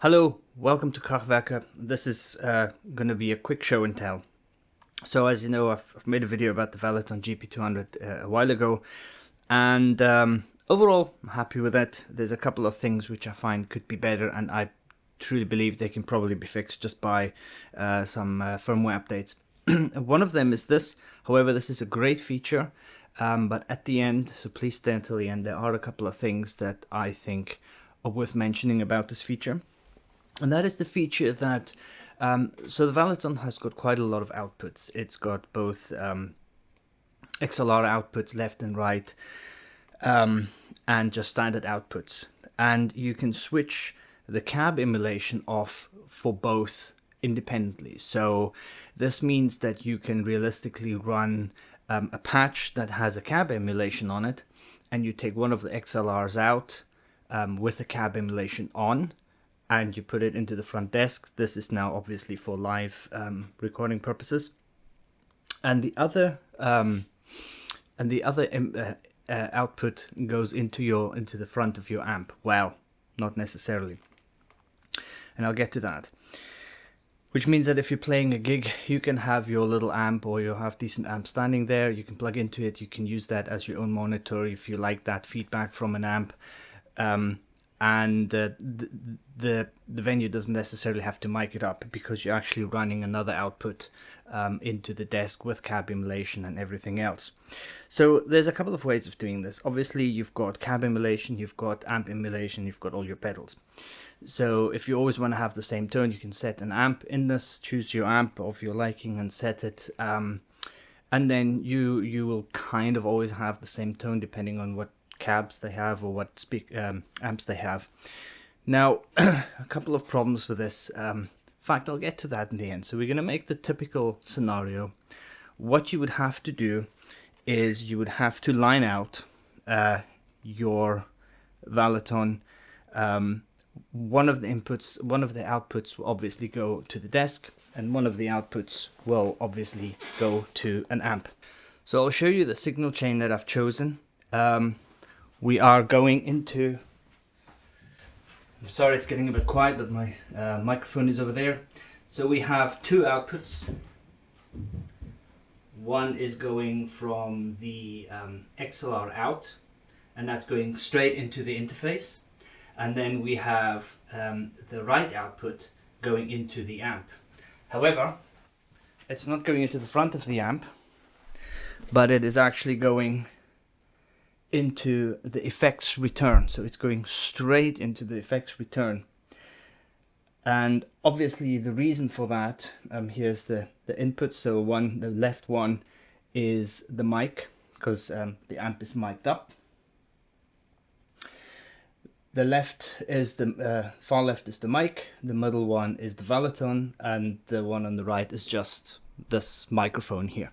Hello, welcome to KRACHWERKE. This is going to be a quick show and tell. So as you know, I've made a video about the Valeton GP200 a while ago, and overall I'm happy with it. There's a couple of things which I find could be better, and I truly believe they can probably be fixed just by some firmware updates. One of them is this. However, this is a great feature, but at the end, so please stay until the end, there are a couple of things that I think are worth mentioning about this feature. And that is the feature that, so the Valeton has got quite a lot of outputs. It's got both XLR outputs left and right, and just standard outputs. And you can switch the cab emulation off for both independently. So this means that you can realistically run a patch that has a cab emulation on it, and you take one of the XLRs out with the cab emulation on, and you put it into the front desk. This is now obviously for live recording purposes. And the other output goes into the front of your amp. Well, not necessarily, and I'll get to that. Which means that if you're playing a gig, you can have your little amp, or you have decent amp standing there. You can plug into it. You can use that as your own monitor if you like that feedback from an amp. And the venue doesn't necessarily have to mic it up, because you're actually running another output into the desk with cab emulation and everything else. So there's a couple of ways of doing this. Obviously, you've got cab emulation, you've got amp emulation, you've got all your pedals. So if you always want to have the same tone, you can set an amp in this, choose your amp of your liking and set it. And then you will kind of always have the same tone depending on what cabs they have or what amps they have. Now, a couple of problems with this. In fact, I'll get to that in the end. So we're going to make the typical scenario. What you would have to do is you would have to line out your Valeton. One of the outputs will obviously go to the desk, and one of the outputs will obviously go to an amp. So I'll show you the signal chain that I've chosen. We are going into, I'm sorry it's getting a bit quiet, but my microphone is over there. So we have two outputs. One is going from the XLR out, and that's going straight into the interface. And then we have the right output going into the amp. However, it's not going into the front of the amp, but it is actually going into the effects return. So it's going straight into the effects return. And obviously the reason for that, here's the input. So the left one is the mic, because the amp is mic'd up. The left is the far left is the mic, the middle one is the Valeton, and the one on the right is just this microphone here.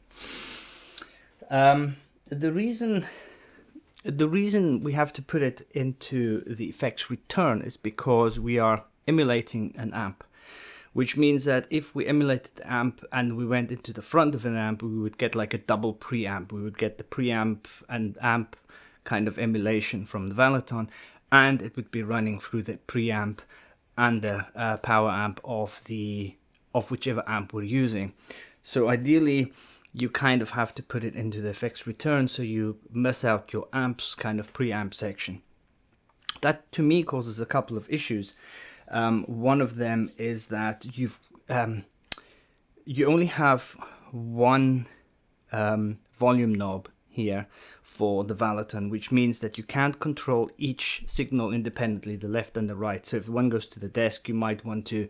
The reason we have to put it into the effects return is because we are emulating an amp, which means that if we emulated the amp and we went into the front of an amp, we would get like a double preamp. We would get the preamp and amp kind of emulation from the Valeton, and it would be running through the preamp and the power amp of whichever amp we're using. So ideally, you kind of have to put it into the effects return, so you miss out your amps kind of preamp section. That to me causes a couple of issues. One of them is that you only have one volume knob here for the Valeton, which means that you can't control each signal independently, the left and the right. So if one goes to the desk, you might want to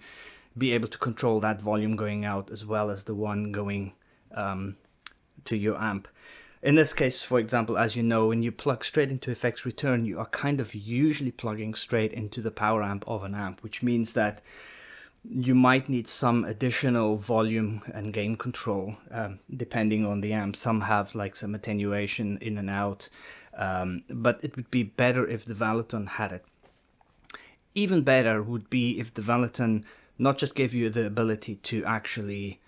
be able to control that volume going out as well as the one going to your amp. In this case, for example, as you know, when you plug straight into effects return, you are kind of usually plugging straight into the power amp of an amp, which means that you might need some additional volume and gain control depending on the amp. Some have like some attenuation in and out, but it would be better if the Valeton had it. Even better would be if the Valeton not just gave you the ability to actually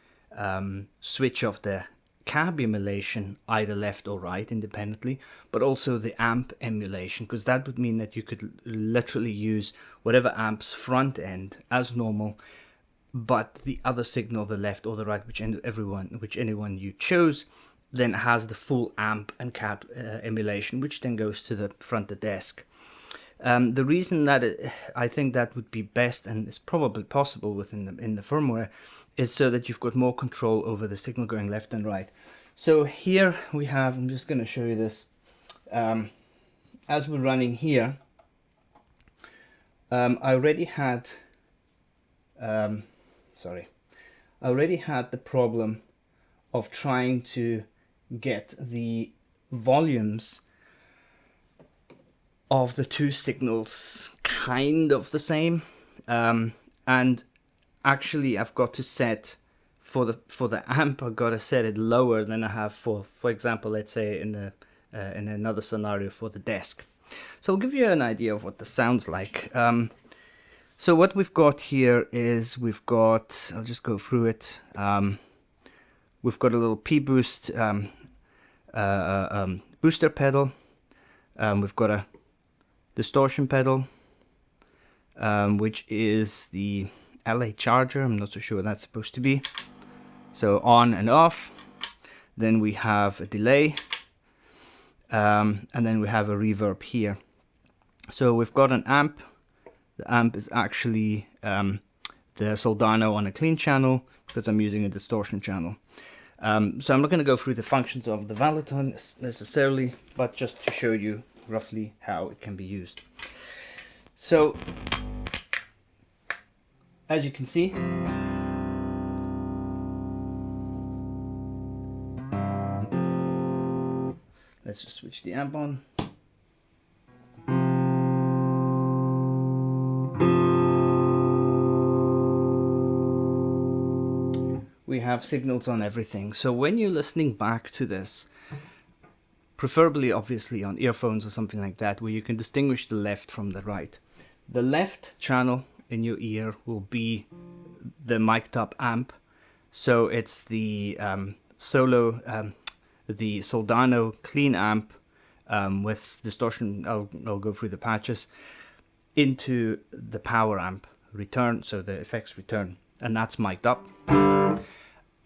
switch off the cab emulation, either left or right independently, but also the amp emulation, because that would mean that you could literally use whatever amp's front end as normal, but the other signal, the left or the right, which anyone you chose, then has the full amp and cab emulation, which then goes to the front of the desk. The reason that I think that would be best, and it's probably possible in the firmware, is so that you've got more control over the signal going left and right. So here we have, I'm just going to show you this, as we're running here, I already had the problem of trying to get the volumes of the two signals kind of the same, and actually I've got to set for the amp, I've got to set it lower than I have for example, let's say in another scenario for the desk. So I'll give you an idea of what this sounds like. So what we've got here is I'll just go through it. We've got a little P-boost booster pedal. We've got a distortion pedal, which is the LA charger. I'm not so sure what that's supposed to be. So on and off. Then we have a delay, and then we have a reverb here. So we've got an amp. The amp is actually the Soldano on a clean channel, because I'm using a distortion channel. So I'm not going to go through the functions of the Valeton necessarily, but just to show you roughly how it can be used. So as you can see, let's just switch the amp on. We have signals on everything. So when you're listening back to this, preferably obviously on earphones or something like that, where you can distinguish the left from the right. The left channel in your ear will be the mic'd up amp. So it's the the Soldano clean amp with distortion. I'll go through the patches into the power amp return, so the effects return, and that's mic'd up.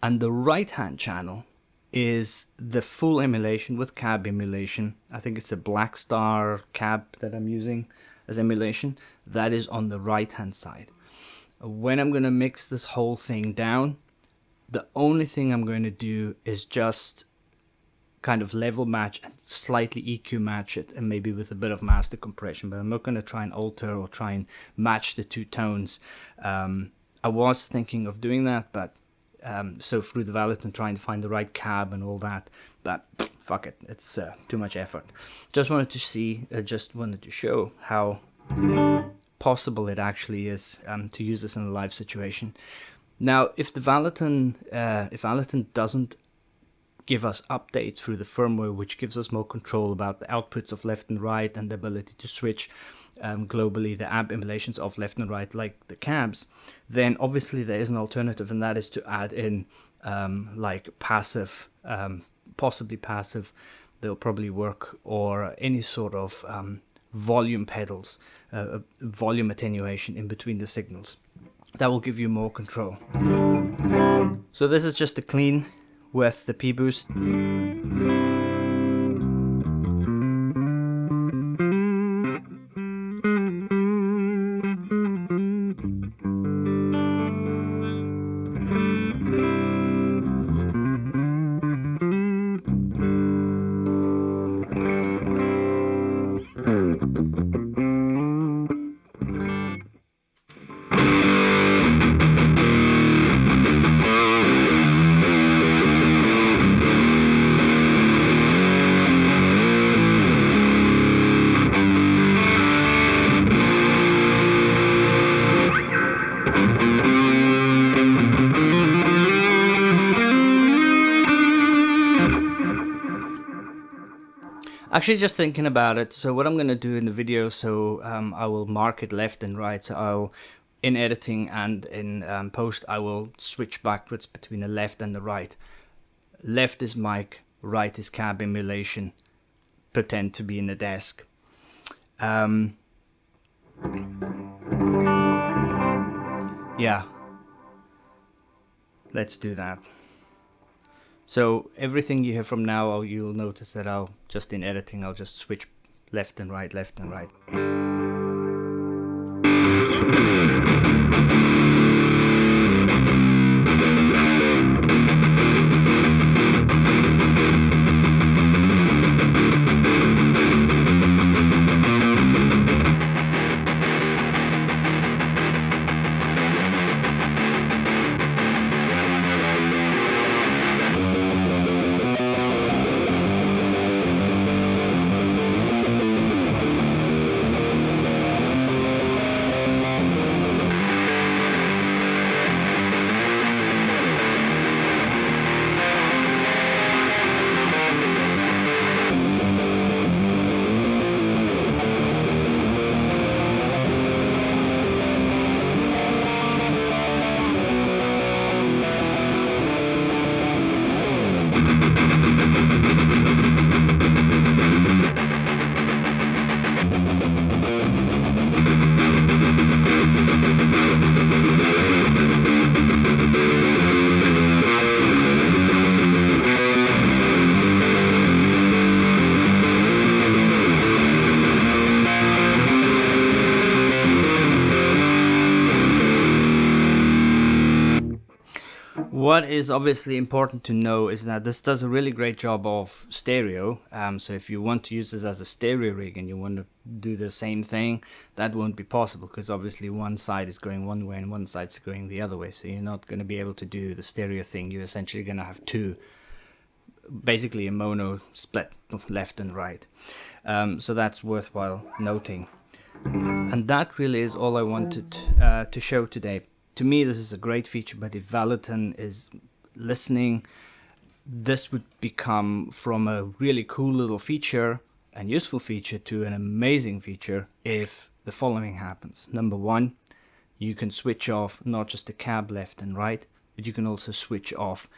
And the right hand channel is the full emulation with cab emulation. I think it's a Black Star cab that I'm using as emulation. That is on the right hand side. When I'm going to mix this whole thing down, the only thing I'm going to do is just kind of level match and slightly EQ match it, and maybe with a bit of master compression, but I'm not going to try and alter or try and match the two tones. I was thinking of doing that, but so through the Valeton trying to find the right cab and all that, but fuck it, it's too much effort. Just wanted to show how possible it actually is to use this in a live situation. Now, if Valeton doesn't give us updates through the firmware, which gives us more control about the outputs of left and right and the ability to switch globally the amp emulations of left and right like the cabs, then obviously there is an alternative, and that is to add in like passive, possibly passive, they'll probably work, or any sort of volume pedals, volume attenuation in between the signals. That will give you more control. So this is just a clean with the P-boost. Actually, just thinking about it, so what I'm going to do in the video, so I will mark it left and right, so I'll, in editing and in post, I will switch backwards between the left and the right. left is mic, right is cab emulation, pretend to be in the desk. Yeah, let's do that. So everything you hear from now, you'll notice that I'll just in editing, I'll just switch left and right, left and right. What is obviously important to know is that this does a really great job of stereo. So if you want to use this as a stereo rig and you want to do the same thing, that won't be possible because obviously one side is going one way and one side is going the other way. So you're not going to be able to do the stereo thing. You're essentially going to have two, basically a mono split left and right. So that's worthwhile noting. And that really is all I wanted to show today. To me, this is a great feature, but if Valeton is listening, this would become from a really cool little feature and useful feature to an amazing feature if the following happens. Number one, you can switch off not just the cab left and right, but you can also switch off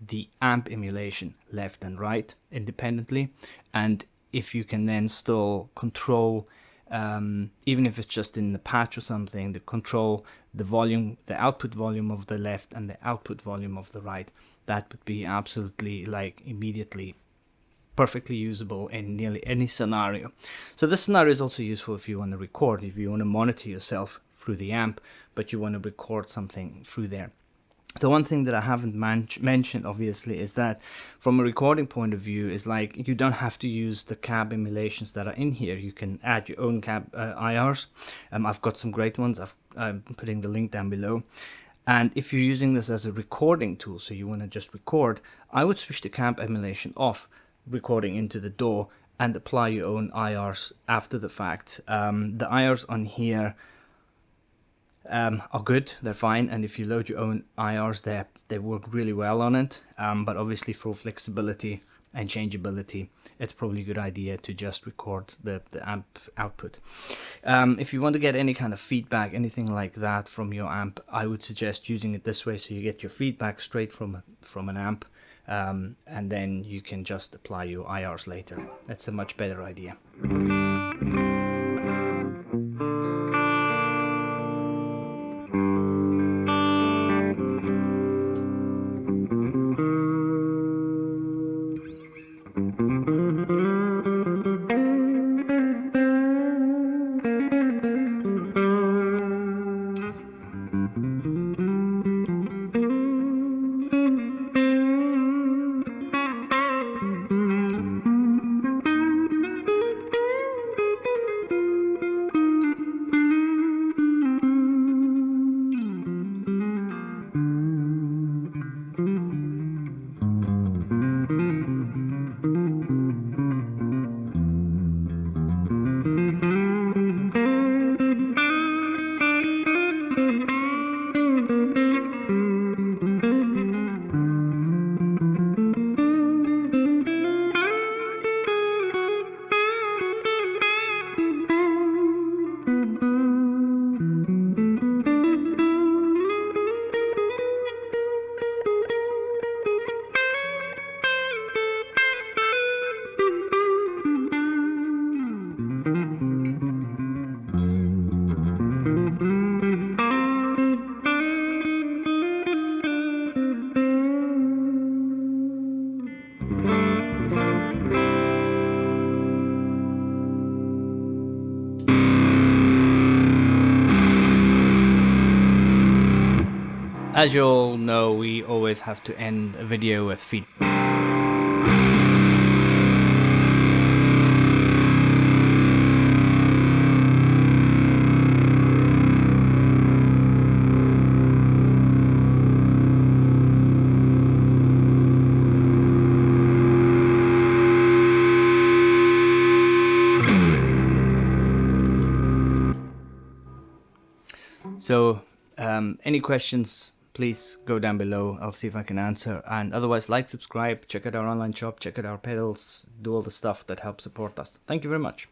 the amp emulation left and right independently. And if you can then still control, even if it's just in the patch or something, to control the volume, the output volume of the left and the output volume of the right, that would be absolutely like immediately perfectly usable in nearly any scenario. So this scenario is also useful if you want to record, if you want to monitor yourself through the amp, but you want to record something through there. The one thing that I haven't mentioned obviously is that from a recording point of view is like you don't have to use the cab emulations that are in here. You can add your own cab IRs. I've got some great ones. I'm putting the link down below. And if you're using this as a recording tool, so you want to just record, I would switch the cab emulation off, recording into the DAW, and apply your own IRs after the fact. The IRs on here are good, they're fine, and if you load your own IRs, they work really well on it, but obviously for flexibility and changeability, it's probably a good idea to just record the amp output. If you want to get any kind of feedback, anything like that from your amp, I would suggest using it this way, so you get your feedback straight from an amp, and then you can just apply your IRs later. That's a much better idea. As you all know, we always have to end a video with feedback. So any questions, please go down below. I'll see if I can answer. And otherwise, like, subscribe, check out our online shop, check out our pedals, do all the stuff that helps support us. Thank you very much.